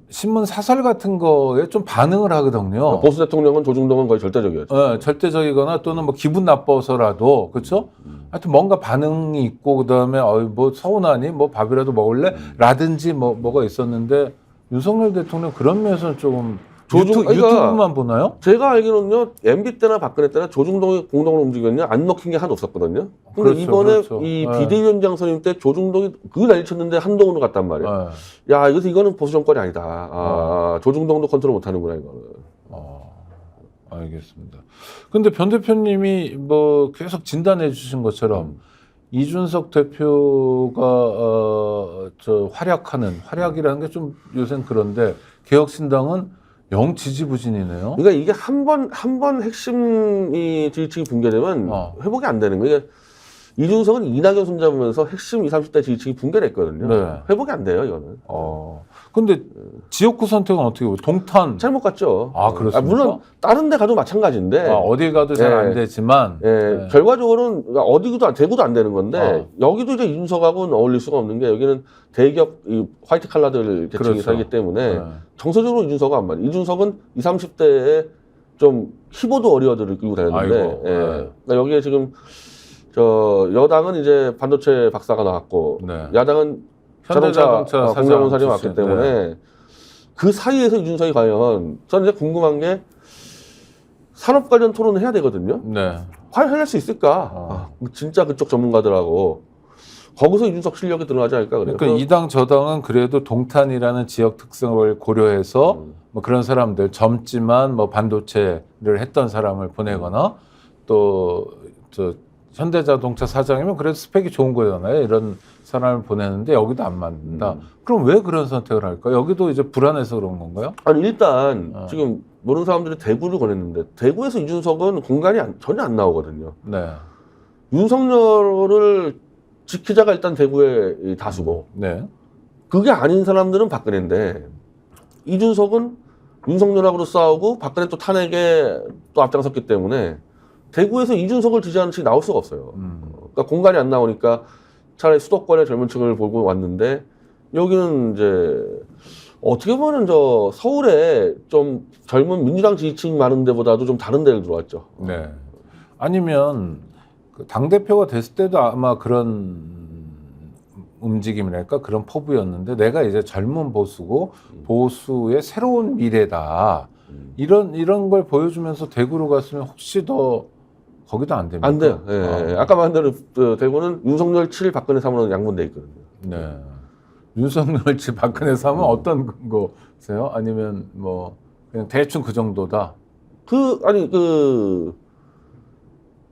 신문 사설 같은 거에 좀 반응을 하거든요. 보수 대통령은 조중동은 거의 절대적이었죠. 절대적이거나 또는 뭐 기분 나빠서라도 그렇죠. 하여튼 뭔가 반응이 있고 그다음에 뭐 서운하니 뭐 밥이라도 먹을래? 라든지 뭐가 있었는데 윤석열 대통령 그런 면에서는 조금 유튜브만 보나요? 제가 알기로는요, MB 때나 박근혜 때나 조중동이 공동으로 움직였냐, 안 먹힌 게 하나도 없었거든요. 근데 이번에 이 비대위원장 선임 때 조중동이 그 난리 쳤는데 한동훈으로 갔단 말이에요. 야, 이거는 보수 정권이 아니다. 조중동도 컨트롤 못 하는구나, 이거는. 알겠습니다. 근데 변 대표님이 뭐 계속 진단해 주신 것처럼 이준석 대표가 저 활약이라는 게 좀 요새는 그런데 개혁신당은 영 지지부진이네요. 그러니까 이게 한 번 핵심이 지지층이 붕괴되면 회복이 안 되는 거예요. 이준석은 이낙연 손잡으면서 핵심 20, 30대 지지층이 붕괴됐거든요. 네. 회복이 안 돼요, 이거는. 근데 지역구 선택은 어떻게 해요? 동탄. 잘못 갔죠. 아, 그렇습니까? 물론 다른 데 가도 마찬가지인데. 어디 가도 잘 안 되지만. 네. 결과적으로는 어디도 대구도 안 되는 건데 여기도 이제 이준석하고는 어울릴 수가 없는 게 여기는 대기업 이 화이트 칼라들 계층이 그렇죠. 살기 때문에 정서적으로 이준석은 안 맞아요. 이준석은 20, 30대에 좀 키보드 워리어들을 끌고 다녔는데 그러니까 여기에 지금 저 여당은 이제 반도체 박사가 나왔고 야당은 자동차 공장원사장이 왔기 때문에 그 사이에서 이준석이 과연 저는 이제 궁금한 게 산업 관련 토론을 해야 되거든요. 과연 해낼 수 있을까? 진짜 그쪽 전문가들하고 거기서 이준석 실력이 드러나지 않을까 그래요. 그러니까 이 당 저당은 그래도 동탄이라는 지역 특성을 고려해서 뭐 그런 사람들 젊지만 뭐 반도체를 했던 사람을 보내거나 또 저 현대자동차 사장이면 그래도 스펙이 좋은 거잖아요. 이런 사람을 보내는데 여기도 안 맞는다. 그럼 왜 그런 선택을 할까? 여기도 이제 불안해서 그런 건가요? 아니 일단 지금 모르는 사람들이 대구를 권했는데 대구에서 이준석은 공간이 전혀 안 나오거든요. 윤석열을 지키자가 일단 대구의 다수고 그게 아닌 사람들은 박근혜인데 이준석은 윤석열하고도 싸우고 박근혜 또 탄핵에 또 앞장섰기 때문에 대구에서 이준석을 지지하는 측이 나올 수가 없어요. 그러니까 공간이 안 나오니까 차라리 수도권의 젊은 층을 보고 왔는데 여기는 이제 어떻게 보면 저 서울에 좀 젊은 민주당 지지층 많은 데보다도 좀 다른 데를 들어왔죠. 아니면 당대표가 됐을 때도 아마 그런 움직임이랄까 그런 포부였는데 내가 이제 젊은 보수고 보수의 새로운 미래다. 이런 걸 보여주면서 대구로 갔으면 혹시 더 거기도 안 됩니까? 안 돼요. 아까 말한 대로 대구는 윤석열 7, 박근혜 3으로 양분돼 있거든요. 윤석열 7, 박근혜 3은 어떤 거세요? 아니면 뭐 그냥 대충 그 정도다?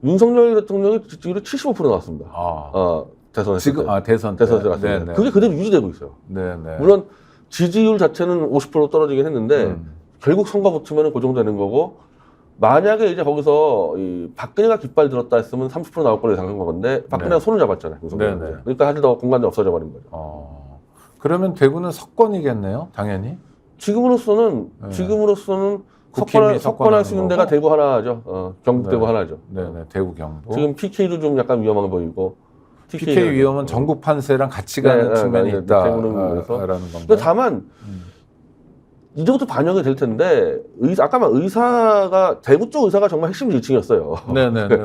윤석열 대통령이 지지율이 75% 나왔습니다. 대선 지금 대선 나왔습니다. 그게 그대로 유지되고 있어요. 물론 지지율 자체는 50% 떨어지긴 했는데 결국 선거 붙으면 그 정도 되는 거고 만약에 이제 거기서 이 박근혜가 깃발 들었다 했으면 30% 나올 걸로 예상한 건데 박근혜가 손을 잡았잖아요. 그러니까 사실 더 공간이 없어져 버린 거죠. 그러면 대구는 석권이겠네요, 당연히. 지금으로서는 석권할 수 있는 데가 대구 하나죠. 경북 대구 하나죠. 대구 경북. 지금 PK도 좀 약간 위험한 보이고. PK 위험은 전국 판세랑 같이 가는 측면이 있다라는 건가요? 다만 이제부터 반영이 될 텐데 아까 말 의사가 대구 쪽 의사가 정말 핵심 지지층이었어요.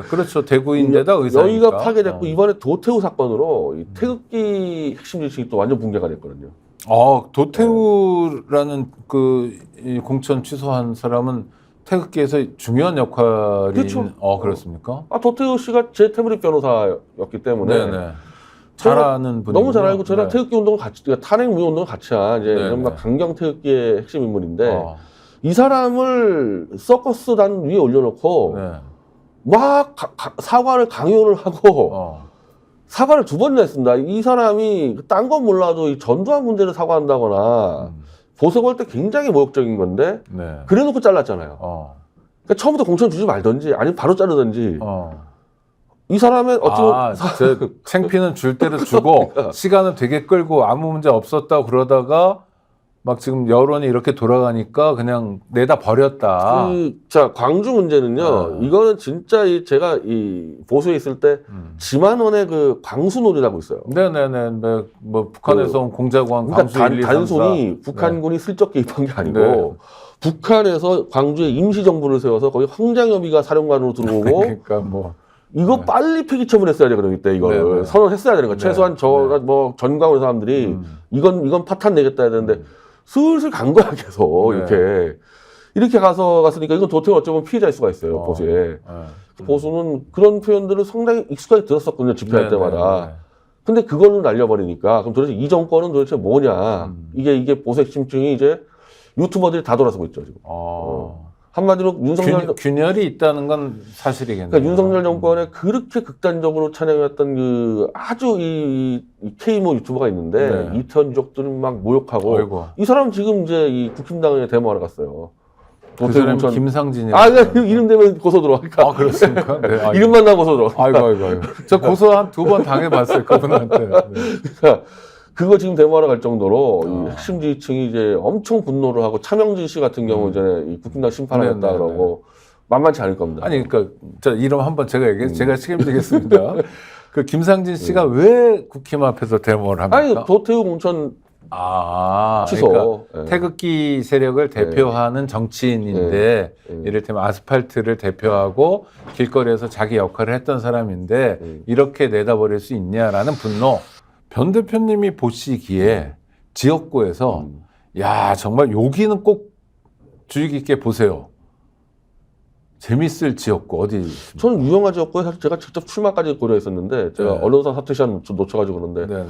그렇죠. 대구인데다 의사니까. 여기가 파괴됐고 이번에 도태우 사건으로 이 태극기 핵심 지지층이 또 완전 붕괴가 됐거든요. 도태우라는 이 공천 취소한 사람은 태극기에서 중요한 역할이 그렇습니까? 도태우 씨가 제 태블릿 변호사였기 때문에 잘하는 분이 너무 잘 알고 저랑 태극기 운동을 같이 탄핵 무효 운동을 같이 한 이제 이른바 강경 태극기의 핵심 인물인데 이 사람을 서커스단 위에 올려놓고 막 사과를 강요를 하고 사과를 2번이나 했습니다. 이 사람이 딴 건 몰라도 이 전두환 문제를 사과한다거나 보석할 때 굉장히 모욕적인 건데 그래놓고 잘랐잖아요. 그러니까 처음부터 공천 주지 말든지 아니면 바로 자르든지 이 사람의 챙피는 줄 대로 주고 시간은 되게 끌고 아무 문제 없었다 그러다가 막 지금 여론이 이렇게 돌아가니까 그냥 내다 버렸다. 자, 광주 문제는요. 이거는 진짜 제가 이 보수에 있을 때 지만원의 그 광수놀이라고 있어요. 뭐 북한에서 온 공작원 광수 1, 2, 3, 4. 단순히 북한군이 슬쩍 개입한 게 아니고 북한에서 광주에 임시정부를 세워서 거기 황장엽이가 사령관으로 들어오고 그러니까 뭐 이거 빨리 폐기 처분했어야 되거든요. 이때 이걸 선언했어야 되는 거예요. 최소한 뭐 전광훈 사람들이 이건 파탄 내겠다 해야 되는데 슬슬 간 거야 계속 이렇게 갔으니까 이건 도태우 어쩌면 피해자일 수가 있어요. 보수에. 보수는 그런 표현들을 상당히 익숙하게 들었었거든요. 집회할 때마다. 근데 그걸로 날려버리니까 그럼 도대체 이 정권은 도대체 뭐냐. 이게 보수 핵심층이 이제 유튜버들이 다 돌아서고 있죠 지금. 한마디로 윤석열 균열이 있다는 건 사실이겠네요. 그러니까 윤석열 정권에 그렇게 극단적으로 찬양했던 그 아주 이 K모 유튜버가 있는데 네. 이태원 유족들은 막 모욕하고 어이구. 이 사람 지금 이제 이 국힘당에 데모하러 갔어요. 그 사람이 도태공천- 김상진이라고. 아, 그러니까 이름 되면 고소 들어가니까. 아, 그렇습니까? 네. 아이고. 이름만 나고 고소 들어가. 아이고. 저 고소 한 2번 당해봤어요, 그분한테. 네. 그러니까 그거 지금 데모하러 갈 정도로 이 아. 핵심 지지층이 이제 엄청 분노를 하고 차명진 씨 같은 경우 이제 이 국힘당 심판하겠다 네, 네, 그러고 만만치 않을 겁니다. 아니, 그러니까, 저 이름 한번 제가 제가 책임지겠습니다. 그 김상진 씨가 왜 국힘 앞에서 데모를 합니까? 아니 도태우 공천 취소. 그러니까 예. 태극기 세력을 대표하는 정치인인데 이를테면 아스팔트를 대표하고 길거리에서 자기 역할을 했던 사람인데 이렇게 내다버릴 수 있냐라는 분노. 변 대표님이 보시기에 지역구에서 야 정말 여기는 꼭 주의 깊게 보세요. 재밌을 지역구 어디? 저는 유영하 지역구에 사실 제가 직접 출마까지 고려했었는데 제가 네. 언론사 사퇴 시간 좀 놓쳐가지고 그런데 네네.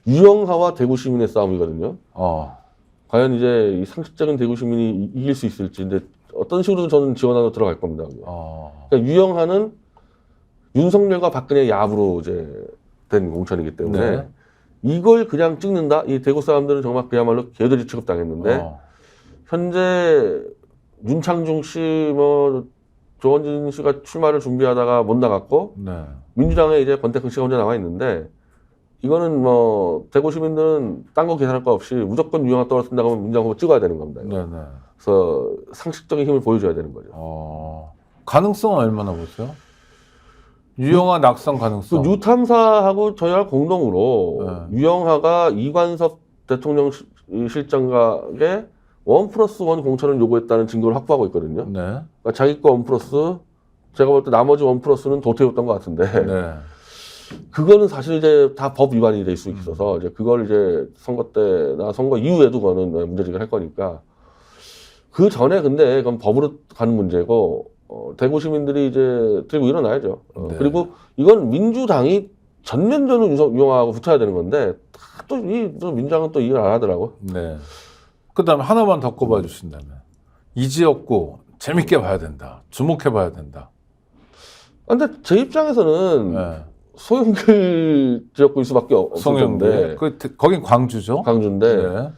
유영하와 대구 시민의 싸움이거든요. 어. 과연 이제 이 상식적인 대구 시민이 이길 수 있을지, 근데 어떤 식으로 저는 지원하러 들어갈 겁니다. 그러니까 유영하는 윤석열과 박근혜 야합으로 이제 된 공천이기 때문에 네. 이걸 그냥 찍는다? 이 대구 사람들은 정말 그야말로 개들이 취급당했는데 현재 윤창중 씨, 뭐 조원진 씨가 출마를 준비하다가 못 나갔고 네. 민주당에 이제 권태승 씨가 혼자 나와 있는데 이거는 뭐 대구 시민들은 딴 거 계산할 거 없이 무조건 유영하 떨어진다고 하면 민주당 후보 찍어야 되는 겁니다. 이거. 네네. 그래서 상식적인 힘을 보여줘야 되는 거죠. 가능성은 얼마나 보세요? 유영하 낙선 가능성. 그 뉴탐사하고 저희가 공동으로 유영하가 이관섭 대통령 실장각에 1+1 공천을 요구했다는 증거를 확보하고 있거든요. 네. 그러니까 자기 거 1+, 제가 볼 때 나머지 1+는 도태였던 것 같은데 네. 그거는 사실 이제 다 법 위반이 될 수 있어서 이제 그걸 이제 선거 때나 선거 이후에도 그거는 문제제기를 할 거니까 그 전에 근데 그건 법으로 가는 문제고 대구 시민들이 이제 들고 일어나야죠. 네. 그리고 이건 민주당이 전면전으로 유영하고 붙어야 되는 건데 또 이 민주당은 또 이걸 안 하더라고. 네. 그다음에 하나만 더 꼽아 주신다면 이 지역구 재밌게 봐야 된다. 주목해 봐야 된다. 근데 제 입장에서는 네. 소영길 지역구일 수밖에 없을 텐데 송영길. 거긴 광주죠. 광주인데 네.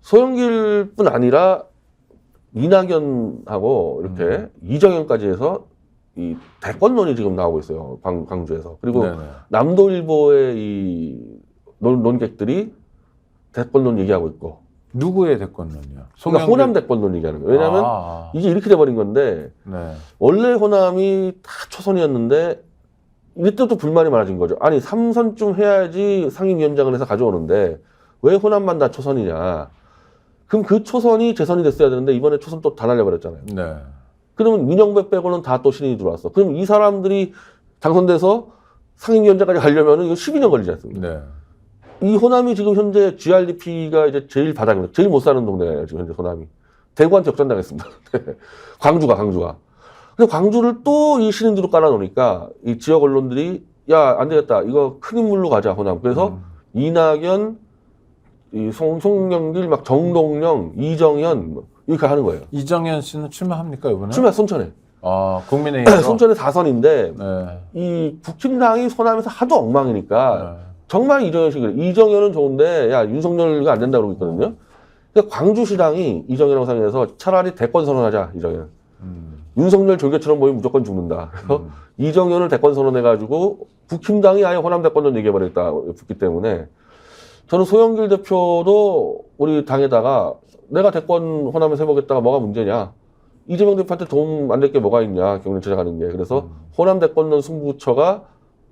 소영길뿐 아니라 이낙연하고 이렇게 이정현까지 해서 이 대권론이 지금 나오고 있어요. 광주에서. 그리고 네네. 남도일보의 이 논객들이 대권론 얘기하고 있고. 누구의 대권론이요? 그러니까 호남 대권론 얘기하는 거예요. 왜냐하면 이게 이렇게 돼버린 건데 네. 원래 호남이 다 초선이었는데 이때도 불만이 많아진 거죠. 아니 3선쯤 해야지 상임위원장을 해서 가져오는데 왜 호남만 다 초선이냐. 그럼 그 초선이 재선이 됐어야 되는데 이번에 초선 또 다 날려버렸잖아요. 네. 그러면 민영배 빼고는 다 또 신인이 들어왔어. 그럼 이 사람들이 당선돼서 상임위원장까지 가려면 이거 12년 걸리지 않습니까? 네. 이 호남이 지금 현재 GRDP가 이제 제일 바닥입니다. 제일 못 사는 동네예요, 지금 현재 호남이. 대구한테 역전당했습니다. 광주가. 근데 광주를 또 이 신인들로 깔아놓으니까 이 지역 언론들이 야, 안 되겠다. 이거 큰 인물로 가자, 호남. 그래서 이낙연, 이 송영길, 막 정동영, 이정현 뭐 이렇게 하는 거예요. 이정현 씨는 출마합니까 이번에? 출마 순천에. 국민의힘. 순천에 4선인데 네. 이 국힘당이 호남에서 하도 엉망이니까 네. 정말 이정현 씨 그래. 이정현은 좋은데 야 윤석열가 안 된다 그러고 있거든요. 그러니까 광주시당이 이정현하고 상의해서 차라리 대권 선언하자 이정현. 윤석열 졸개처럼 모이면 무조건 죽는다. 그래서 이정현을 대권 선언해가지고 국힘당이 아예 호남 대권론 얘기해버렸다 붙기 때문에 저는 소영길 대표도 우리 당에다가 내가 대권 호남에서 해보겠다가 뭐가 문제냐. 이재명 대표한테 도움 안 될 게 뭐가 있냐. 경선 찾아가는 게. 그래서 호남 대권론 승부처가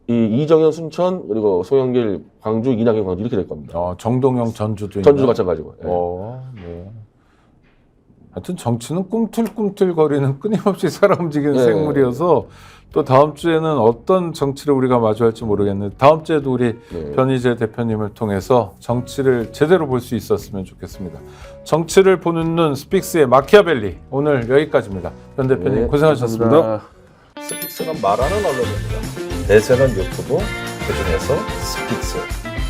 이 이정현 순천 그리고 소영길 광주 이낙연 광주 이렇게 될 겁니다. 정동영 전주도 전주도 마찬가지고. 예. 네. 하여튼 정치는 꿈틀꿈틀거리는 끊임없이 살아 움직이는 네. 생물이어서 또 다음 주에는 어떤 정치를 우리가 마주할지 모르겠는데 다음 주에도 우리 네. 변희재 대표님을 통해서 정치를 제대로 볼 수 있었으면 좋겠습니다. 정치를 보는 눈 스픽스의 마키아벨리 오늘 여기까지입니다. 변 대표님 네, 고생하셨습니다. 감사합니다. 스픽스는 말하는 언론입니다. 내세는 유튜브, 그중에서 스픽스.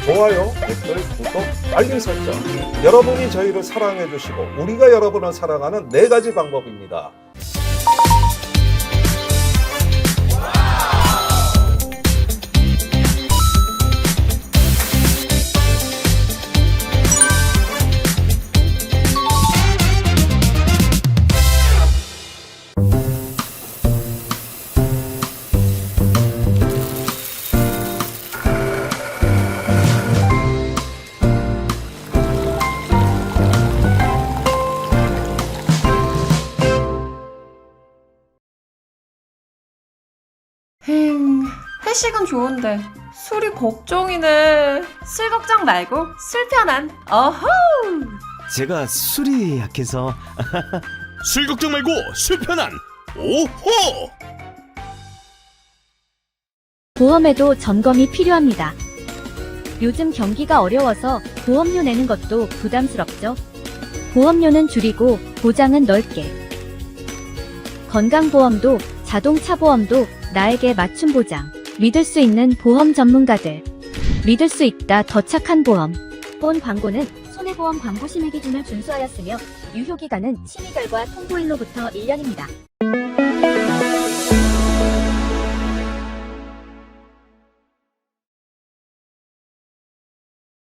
좋아요, 댓글, 구독, 알림 설정. 여러분이 저희를 사랑해 주시고 우리가 여러분을 사랑하는 4가지 방법입니다. 회식은 좋은데 술이 걱정이네. 술 걱정 말고 술 편한. 어허. 제가 술이 약해서 술 걱정 말고 술 편한. 오호. 보험에도 점검이 필요합니다. 요즘 경기가 어려워서 보험료 내는 것도 부담스럽죠. 보험료는 줄이고 보장은 넓게. 건강보험도 자동차 보험도 나에게 맞춤 보장. 믿을 수 있는 보험 전문가들. 믿을 수 있다 더 착한 보험. 본 광고는 손해보험 광고 심의 기준을 준수하였으며 유효기간은 심의 결과 통보일로부터 1년입니다.